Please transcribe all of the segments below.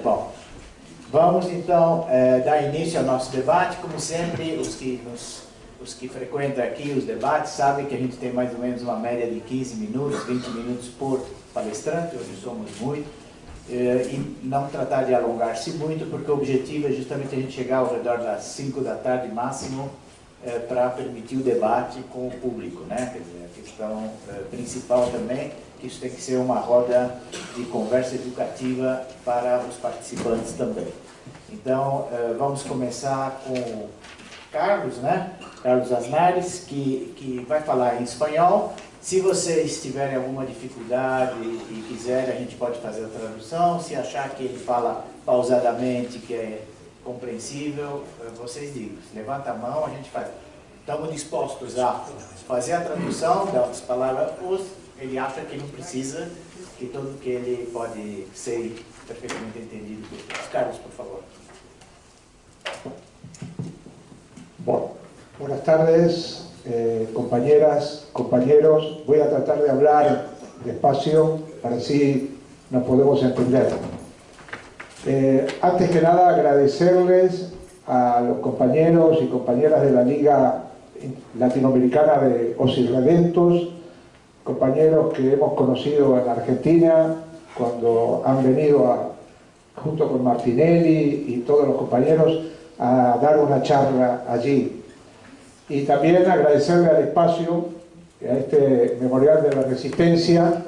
Bom, vamos então dar início ao nosso debate. Como sempre, os que frequentam aqui os debates sabem que a gente tem mais ou menos uma média de 15 minutos, 20 minutos por palestrante, hoje somos muito, e não tratar de alongar-se muito, porque o objetivo é justamente a gente chegar ao redor das 5 da tarde máximo, para permitir o debate com o público, né? Quer dizer, a questão principal também, que isso tem que ser uma roda de conversa educativa para os participantes também. Então, vamos começar com o Carlos, né? Carlos Aznares, que vai falar em espanhol. Se vocês tiverem alguma dificuldade e quiserem, a gente pode fazer a tradução. Se achar que ele fala pausadamente, que é compreensível, vocês digam. Levanta a mão, a gente faz. Estamos dispostos a fazer a tradução das palavras, ou ele acha que não precisa, que tudo que ele pode ser perfeitamente entendido. Carlos, por favor. Bueno, buenas tardes, compañeras, compañeros. Voy a tratar de hablar despacio para así nos podemos entender. Antes que nada, agradecerles a los compañeros y compañeras de la Liga Latinoamericana de Os Irredentos, compañeros que hemos conocido en Argentina cuando han venido junto con Martinelli y todos los compañeros a dar una charla allí. Y también agradecerle al espacio, a este Memorial de la Resistencia,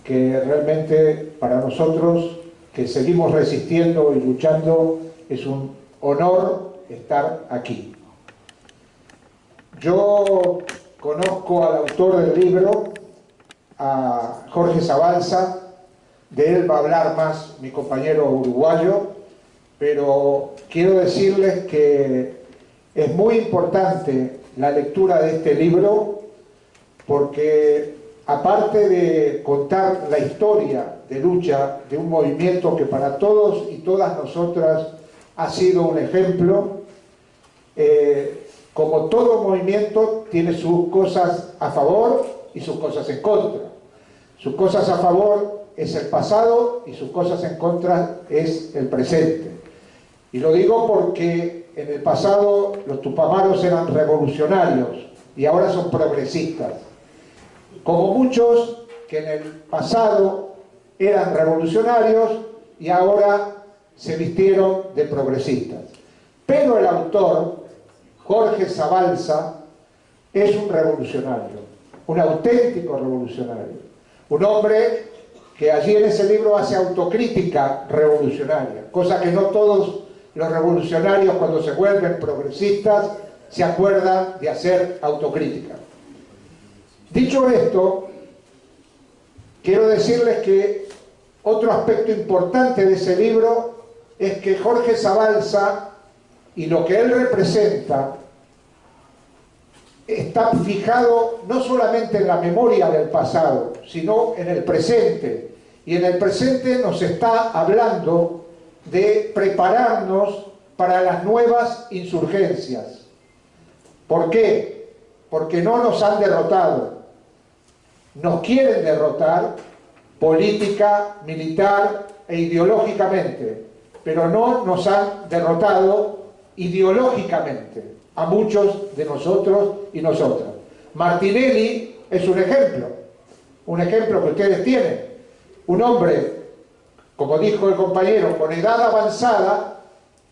que realmente para nosotros, que seguimos resistiendo y luchando, es un honor estar aquí. Yo conozco al autor del libro, a Jorge Zabalza. De él va a hablar más mi compañero uruguayo, pero quiero decirles que es muy importante la lectura de este libro, porque aparte de contar la historia de lucha de un movimiento que para todos y todas nosotras ha sido un ejemplo, como todo movimiento tiene sus cosas a favor y sus cosas en contra. Sus cosas a favor es el pasado y sus cosas en contra es el presente. Y lo digo porque en el pasado los tupamaros eran revolucionarios y ahora son progresistas. Como muchos que en el pasado eran revolucionarios y ahora se vistieron de progresistas. Pero el autor, Jorge Zabalza, es un revolucionario, un auténtico revolucionario. Un hombre que allí en ese libro hace autocrítica revolucionaria, cosa que no todos los revolucionarios cuando se vuelven progresistas se acuerdan de hacer autocrítica. Dicho esto, quiero decirles que otro aspecto importante de ese libro es que Jorge Zabalza y lo que él representa está fijado no solamente en la memoria del pasado, sino en el presente. Y en el presente nos está hablando de prepararnos para las nuevas insurgencias. ¿Por qué? Porque no nos han derrotado. Nos quieren derrotar política, militar e ideológicamente, pero no nos han derrotado ideológicamente a muchos de nosotros y nosotras. Martinelli es un ejemplo que ustedes tienen. Un hombre, como dijo el compañero, con edad avanzada,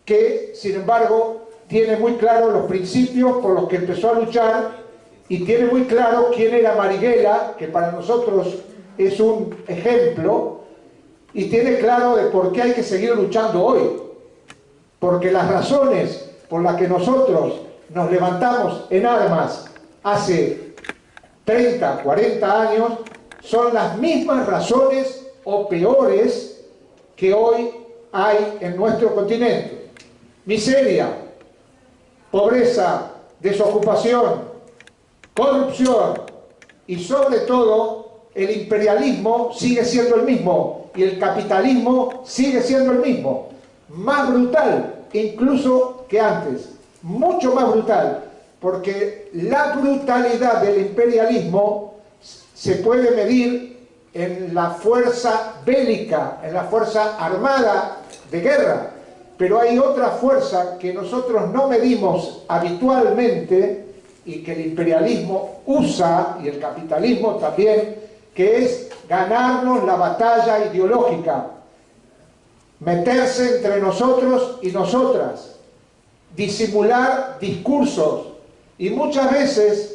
que sin embargo tiene muy claro los principios por los que empezó a luchar y tiene muy claro quién era Marighella, que para nosotros es un ejemplo, y tiene claro de por qué hay que seguir luchando hoy. Porque las razones por las que nosotros nos levantamos en armas hace 30, 40 años son las mismas razones o peores que hoy hay en nuestro continente. Miseria, pobreza, desocupación, corrupción y sobre todo el imperialismo sigue siendo el mismo y el capitalismo sigue siendo el mismo, más brutal incluso que antes, mucho más brutal, porque la brutalidad del imperialismo se puede medir en la fuerza bélica, en la fuerza armada de guerra, pero hay otra fuerza que nosotros no medimos habitualmente y que el imperialismo usa, y el capitalismo también, que es ganarnos la batalla ideológica, meterse entre nosotros y nosotras, disimular discursos, y muchas veces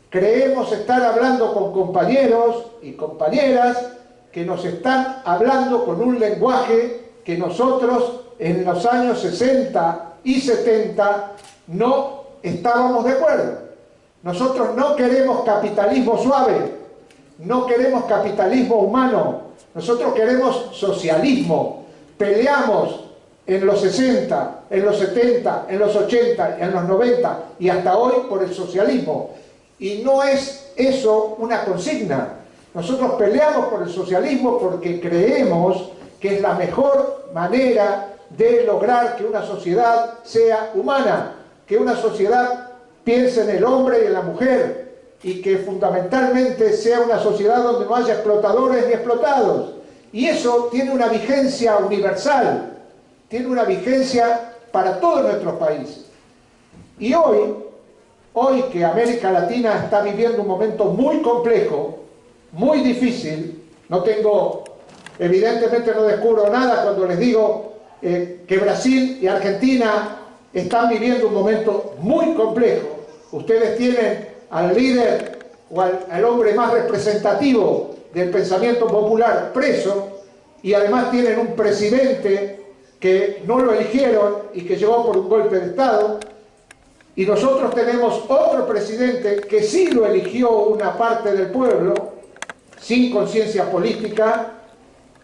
creemos estar hablando con compañeros y compañeras que nos están hablando con un lenguaje que nosotros en los años 60 y 70 no estábamos de acuerdo. Nosotros no queremos capitalismo suave, no queremos capitalismo humano, nosotros queremos socialismo. Peleamos en los 60, en los 70, en los 80, en los 90 y hasta hoy por el socialismo. Y no es eso una consigna. Nosotros peleamos por el socialismo porque creemos que es la mejor manera de lograr que una sociedad sea humana, que una sociedad piense en el hombre y en la mujer, y que fundamentalmente sea una sociedad donde no haya explotadores ni explotados. Y eso tiene una vigencia universal, tiene una vigencia para todos nuestros países. Y hoy que América Latina está viviendo un momento muy complejo, muy difícil, evidentemente no descubro nada cuando les digo que Brasil y Argentina están viviendo un momento muy complejo. Ustedes tienen al líder o al hombre más representativo del pensamiento popular preso, y además tienen un presidente que no lo eligieron y que llegó por un golpe de Estado, y nosotros tenemos otro presidente que sí lo eligió una parte del pueblo, sin conciencia política,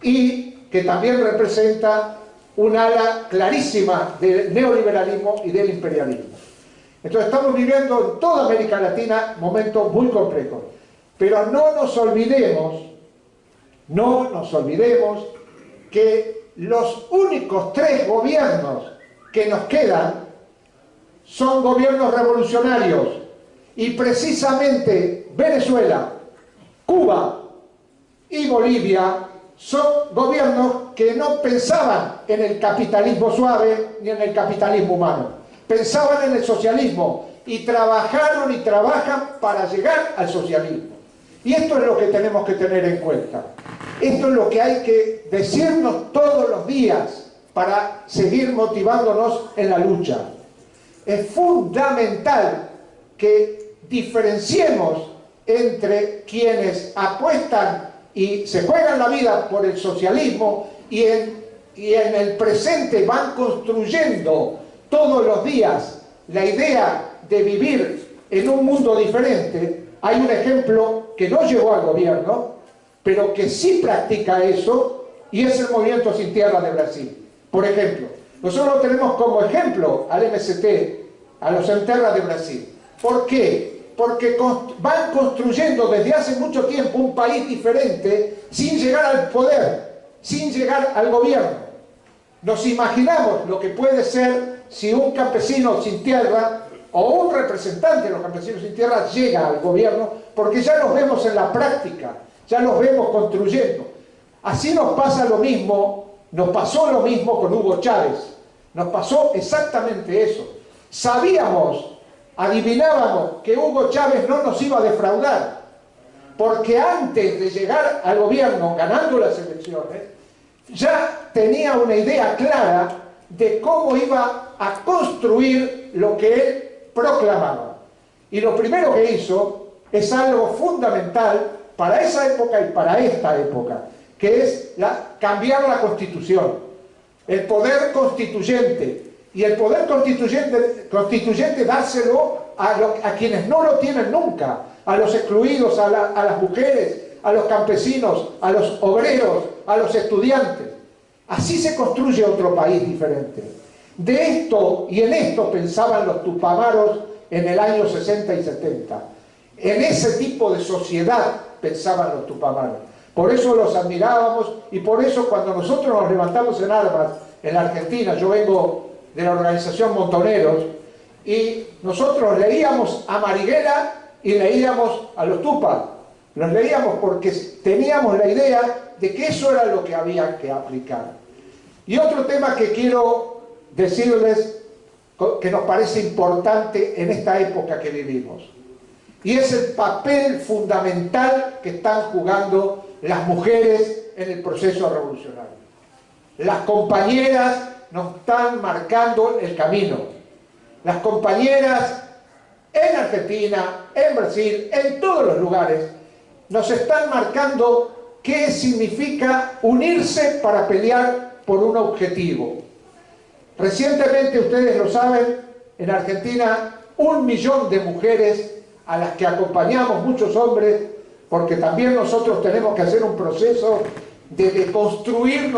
y que también representa un ala clarísima del neoliberalismo y del imperialismo. Entonces estamos viviendo en toda América Latina momentos muy complejos, pero no nos olvidemos que los únicos 3 gobiernos que nos quedan son gobiernos revolucionarios, y precisamente Venezuela, Cuba y Bolivia son gobiernos que no pensaban en el capitalismo suave ni en el capitalismo humano, pensaban en el socialismo y trabajaron y trabajan para llegar al socialismo. Y esto es lo que tenemos que tener en cuenta. Esto es lo que hay que decirnos todos los días para seguir motivándonos en la lucha. Es fundamental que diferenciemos entre quienes apuestan y se juegan la vida por el socialismo y en el presente van construyendo todos los días la idea de vivir en un mundo diferente. Hay un ejemplo que no llegó al gobierno, pero que sí practica eso, y es el Movimiento Sin Tierra de Brasil. Por ejemplo, nosotros tenemos como ejemplo al MST, a los Sem Terra de Brasil. ¿Por qué? Porque van construyendo desde hace mucho tiempo un país diferente sin llegar al poder, sin llegar al gobierno. Nos imaginamos lo que puede ser si un campesino sin tierra o un representante de los campesinos sin tierra llega al gobierno, porque ya los vemos en la práctica, ya los vemos construyendo. Así nos pasó lo mismo con Hugo Chávez, nos pasó exactamente eso. Adivinábamos que Hugo Chávez no nos iba a defraudar, porque antes de llegar al gobierno, ganando las elecciones, ya tenía una idea clara de cómo iba a construir lo que él proclamaba. Y lo primero que hizo es algo fundamental para esa época y para esta época, que es cambiar la Constitución, el poder constituyente. Y el poder constituyente dárselo a quienes no lo tienen nunca, a los excluidos, a las mujeres, a los campesinos, a los obreros, a los estudiantes. Así se construye otro país diferente. De esto y en esto pensaban los tupamaros en el año 60 y 70. En ese tipo de sociedad pensaban los tupamaros. Por eso los admirábamos, y por eso cuando nosotros nos levantamos en armas en la Argentina, yo vengo de la organización Montoneros, y nosotros leíamos a Marighella y leíamos a los Tupac, Los leíamos porque teníamos la idea de que eso era lo que había que aplicar. Y otro tema que quiero decirles que nos parece importante en esta época que vivimos, y es el papel fundamental que están jugando las mujeres en el proceso revolucionario. Las compañeras nos están marcando el camino. Las compañeras en Argentina, en Brasil, en todos los lugares, nos están marcando qué significa unirse para pelear por un objetivo. Recientemente, ustedes lo saben, en Argentina 1 millón de mujeres a las que acompañamos, muchos hombres, porque también nosotros tenemos que hacer un proceso de deconstruir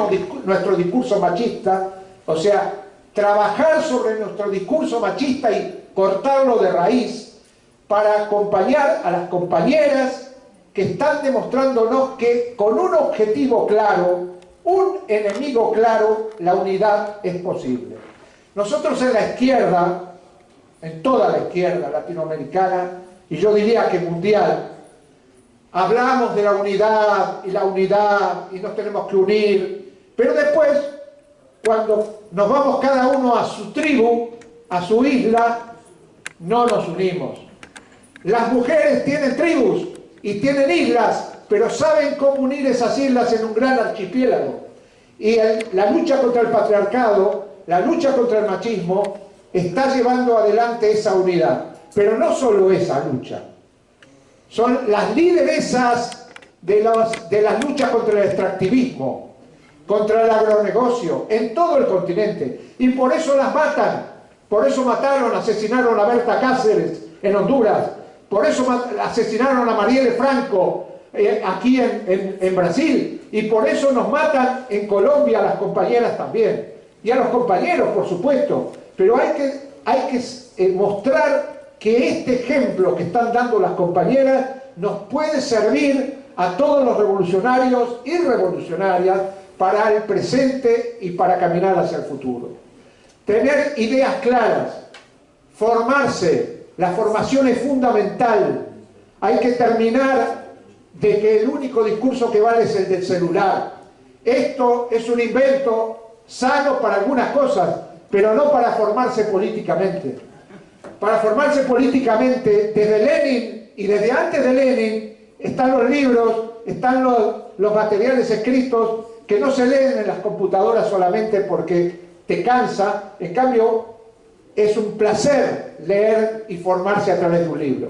nuestro discurso machista, o sea, trabajar sobre nuestro discurso machista y cortarlo de raíz para acompañar a las compañeras que están demostrándonos que con un objetivo claro, un enemigo claro, la unidad es posible. Nosotros en la izquierda, en toda la izquierda latinoamericana, y yo diría que mundial, hablamos de la unidad y nos tenemos que unir, pero después, cuando nos vamos cada uno a su tribu, a su isla, no nos unimos. Las mujeres tienen tribus y tienen islas, pero saben cómo unir esas islas en un gran archipiélago. Y la lucha contra el patriarcado, la lucha contra el machismo, está llevando adelante esa unidad. Pero no solo esa lucha. Son las lideresas de las luchas contra el extractivismo, contra el agronegocio, en todo el continente. Y por eso las matan. Por eso mataron, asesinaron a Berta Cáceres en Honduras. Por eso asesinaron a Marielle Franco aquí en Brasil. Y por eso nos matan en Colombia a las compañeras también. Y a los compañeros, por supuesto. Pero hay que mostrar que este ejemplo que están dando las compañeras nos puede servir a todos los revolucionarios y revolucionarias para el presente y para caminar hacia el futuro. Tener ideas claras, formarse, la formación es fundamental. Hay que terminar de que el único discurso que vale es el del celular. Esto es un invento sano para algunas cosas, pero no para formarse políticamente. Para formarse políticamente, desde Lenin y desde antes de Lenin, están los libros, están los materiales escritos que no se leen en las computadoras solamente porque te cansa. En cambio, es un placer leer y formarse a través de un libro.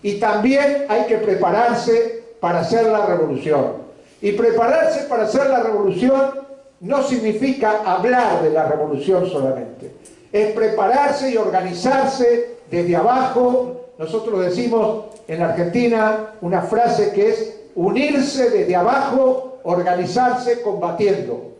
Y también hay que prepararse para hacer la revolución. Y prepararse para hacer la revolución no significa hablar de la revolución solamente. Es prepararse y organizarse desde abajo. Nosotros decimos en Argentina una frase que es unirse desde abajo, organizarse combatiendo.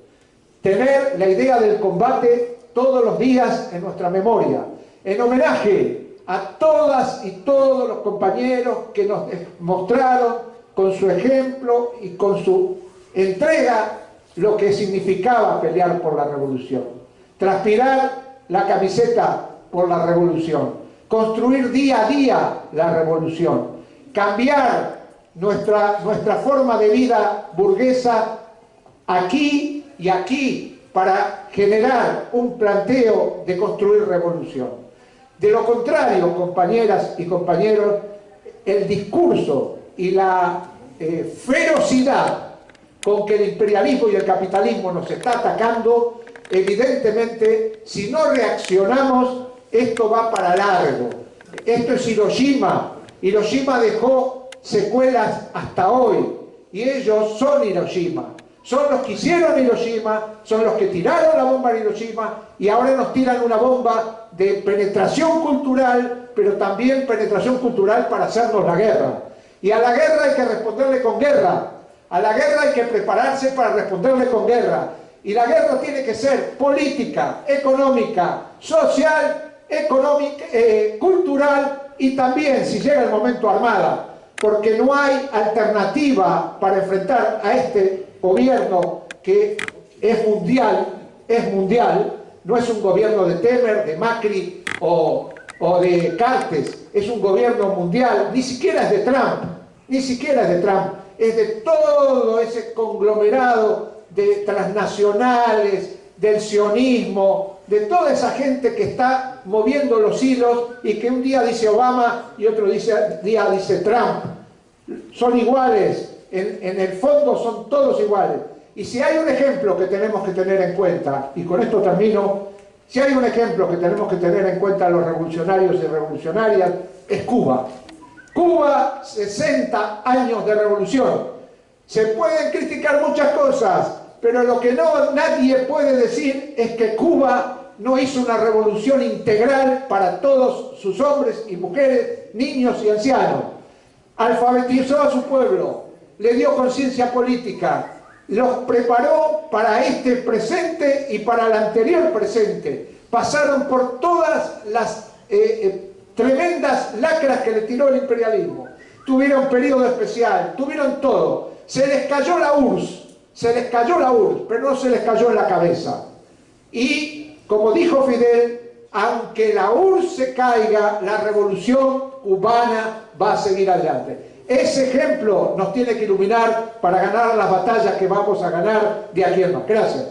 Tener la idea del combate todos los días en nuestra memoria, en homenaje a todas y todos los compañeros que nos mostraron con su ejemplo y con su entrega lo que significaba pelear por la revolución. Transpirar la camiseta por la revolución, construir día a día la revolución, cambiar nuestra forma de vida burguesa aquí y aquí para generar un planteo de construir revolución. De lo contrario, compañeras y compañeros, el discurso y la ferocidad con que el imperialismo y el capitalismo nos está atacando, evidentemente, si no reaccionamos, esto va para largo. Esto es Hiroshima. Hiroshima dejó secuelas hasta hoy, y ellos son Hiroshima. Son los que hicieron Hiroshima, son los que tiraron la bomba en Hiroshima, y ahora nos tiran una bomba de penetración cultural, pero también penetración cultural para hacernos la guerra. Y a la guerra hay que responderle con guerra. A la guerra hay que prepararse para responderle con guerra. Y la guerra tiene que ser política, económica, social, económica, cultural y también, si llega el momento, armada. Porque no hay alternativa para enfrentar a este gobierno que es mundial, no es un gobierno de Temer, de Macri o de Cartes, es un gobierno mundial, ni siquiera es de Trump, ni siquiera es de Trump, es de todo ese conglomerado de transnacionales, del sionismo, de toda esa gente que está moviendo los hilos y que un día dice Obama y otro día dice Trump. Son iguales, en el fondo son todos iguales. Y si hay un ejemplo que tenemos que tener en cuenta, y con esto termino, si hay un ejemplo que tenemos que tener en cuenta los revolucionarios y revolucionarias, es Cuba. Cuba, 60 años de revolución. Se pueden criticar muchas cosas, pero lo que nadie puede decir es que Cuba no hizo una revolución integral para todos sus hombres y mujeres, niños y ancianos. Alfabetizó a su pueblo, le dio conciencia política, los preparó para este presente y para el anterior presente. Pasaron por todas las tremendas lacras que le tiró el imperialismo. Tuvieron periodo especial, tuvieron todo. Se les cayó la URSS, pero no se les cayó en la cabeza. Y, como dijo Fidel, aunque la URSS se caiga, la revolución cubana va a seguir adelante. Ese ejemplo nos tiene que iluminar para ganar las batallas que vamos a ganar de aquí en más. Gracias.